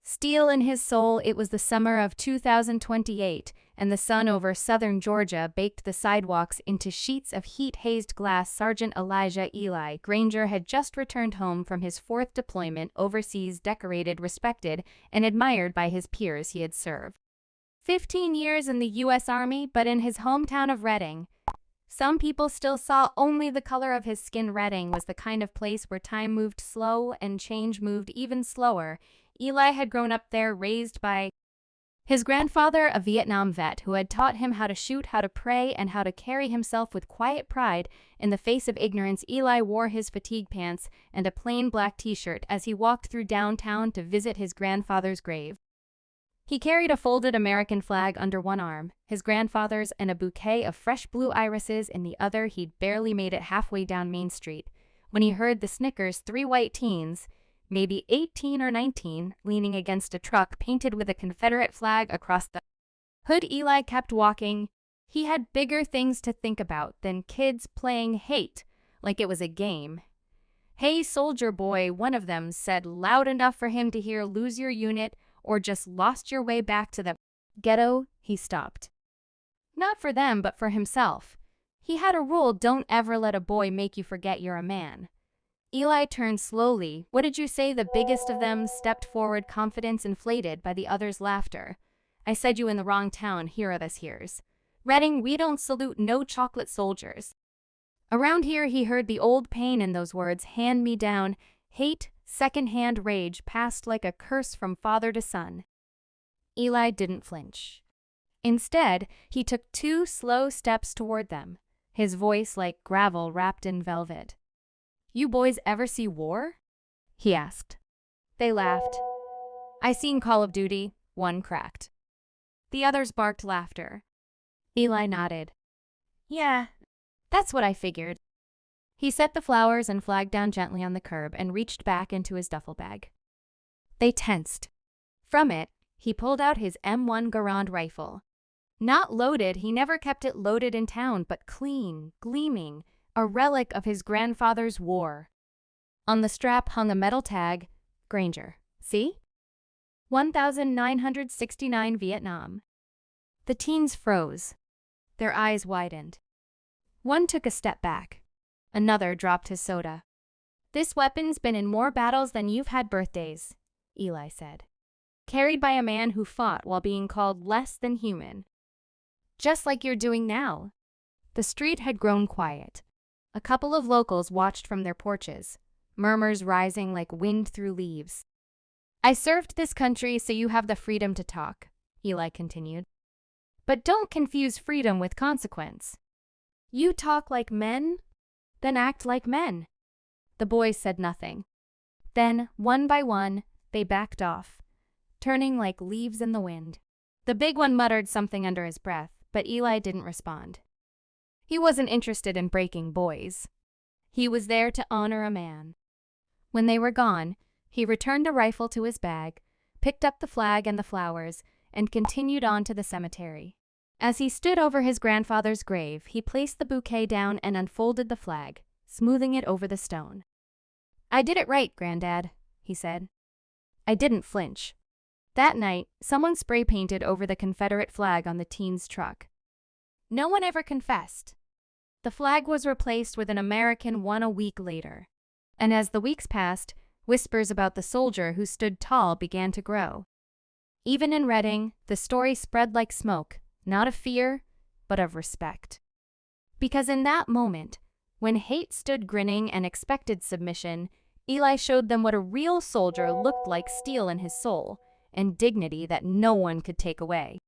Steel in his soul. It was the summer of 2028, and the sun over southern Georgia baked the sidewalks into sheets of heat-hazed glass. Sergeant Elijah Eli Granger had just returned home from his fourth deployment overseas, decorated, respected, and admired by his peers. He had served 15 years in the U.S. Army, but in his hometown of Reading, some people still saw only the color of his skin. Reading was the kind of place where time moved slow and change moved even slower. Eli had grown up there, raised by his grandfather, a Vietnam vet who had taught him how to shoot, how to pray, and how to carry himself with quiet pride in the face of ignorance. Eli wore his fatigue pants and a plain black t-shirt as he walked through downtown to visit his grandfather's grave. He carried a folded American flag under one arm, his grandfather's, and a bouquet of fresh blue irises in the other. He'd barely made it halfway down Main Street when he heard the Snickers. Three white teens, maybe 18 or 19, leaning against a truck painted with a Confederate flag across the hood. Eli kept walking. He had bigger things to think about than kids playing hate like it was a game. "Hey, soldier boy," one of them said loud enough for him to hear. "Lose your unit or just lost your way back to the ghetto?" He stopped. Not for them, but for himself. He had a rule: don't ever let a boy make you forget you're a man. Eli turned slowly. "What did you say?" The biggest of them stepped forward, confidence inflated by the others' laughter. "I said you in the wrong town. Here are this here's Reading. We don't salute no chocolate soldiers around here." He heard the old pain in those words. Hand me down hate, second-hand rage, passed like a curse from father to son. Eli didn't flinch. Instead, he took 2 slow steps toward them, his voice like gravel wrapped in velvet. "You boys ever see war?" he asked. They laughed. "I seen Call of Duty," one cracked. The others barked laughter. Eli nodded. "Yeah, that's what I figured." He set the flowers and flag down gently on the curb and reached back into his duffel bag. They tensed. From it, he pulled out his M1 Garand rifle. Not loaded, he never kept it loaded in town, but clean, gleaming, a relic of his grandfather's war. On the strap hung a metal tag, Granger. "See? 1969 Vietnam." The teens froze. Their eyes widened. One took a step back. Another dropped his soda. "This weapon's been in more battles than you've had birthdays," Eli said. "Carried by a man who fought while being called less than human. Just like you're doing now." The street had grown quiet. A couple of locals watched from their porches, murmurs rising like wind through leaves. "I served this country, so you have the freedom to talk," Eli continued. "But don't confuse freedom with consequence. You talk like men, then act like men." The boys said nothing. Then, one by one, they backed off, turning like leaves in the wind. The big one muttered something under his breath, but Eli didn't respond. He wasn't interested in breaking boys. He was there to honor a man. When they were gone, he returned the rifle to his bag, picked up the flag and the flowers, and continued on to the cemetery. As he stood over his grandfather's grave, he placed the bouquet down and unfolded the flag, smoothing it over the stone. "I did it right, Granddad," he said. "I didn't flinch." That night, someone spray-painted over the Confederate flag on the teen's truck. No one ever confessed. The flag was replaced with an American one a week later. And as the weeks passed, whispers about the soldier who stood tall began to grow. Even in Reading, the story spread like smoke, not of fear, but of respect. Because in that moment, when hate stood grinning and expected submission, Eli showed them what a real soldier looked like: steel in his soul, and dignity that no one could take away.